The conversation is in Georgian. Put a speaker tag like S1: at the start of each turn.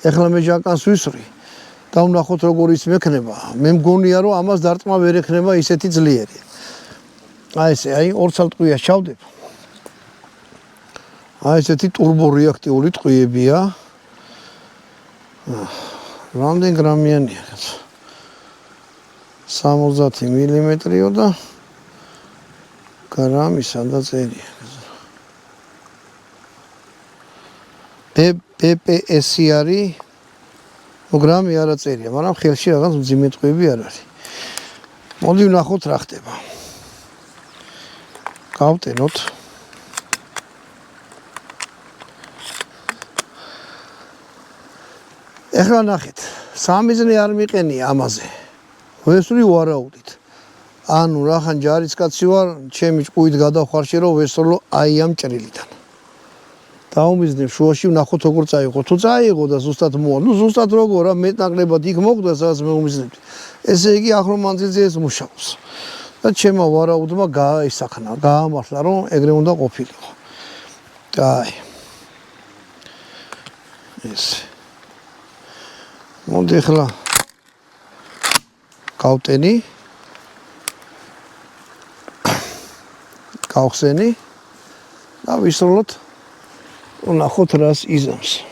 S1: ეხლა მე ჟაკანს ვისვრი და ვნახოთ როგორ ის მექნება. მე მგონია რომ ამას დარტყმა ვერ ექნება ისეთი ძლიერი. აი ესე, აი ორ ცალტყვიას ჩავდებ. აი ესეთი ტურბორეაქტიული ტყვიებია. რამდენ გრამიანია? 60 მილიმეტრიო და გრამი სადაწერია. PPS არის გრამი არა წერია, მაგრამ ხელში რაღაც მძიმე ტყვიები არ არის. მოდი ვნახოთ რა ხდება. გავტენოთ. ეხლა ნახეთ, სამიზნე არ მიყენია ამაზე. ვესვრი ვარაუდით. ანუ რახან ჯარისკაცი ვარ, ჩემი ჭკუით გადავხარში რომ ვესროლო აი ამ ჭრილიდან. დაუმიზნებ შუაში ვნახოთ როგორ წაიღო. თუ წაიღო და ზუსტად მოვა. ნუ ზუსტად როგორ მეტნაკლებად იქ მოხვდა, სადაც მე უმიზნებდი. ესე იგი ახლა მანძილზე ეს მუშაობს. და ჩემო ვარაუდმა გააისახნა, გაამართლა რომ ეგრე უნდა ყოფილიყო. აი. ეს. მოდი ახლა გავტენი. გავხსენი და ვისროლოთ ვნახოთ რას იზამს.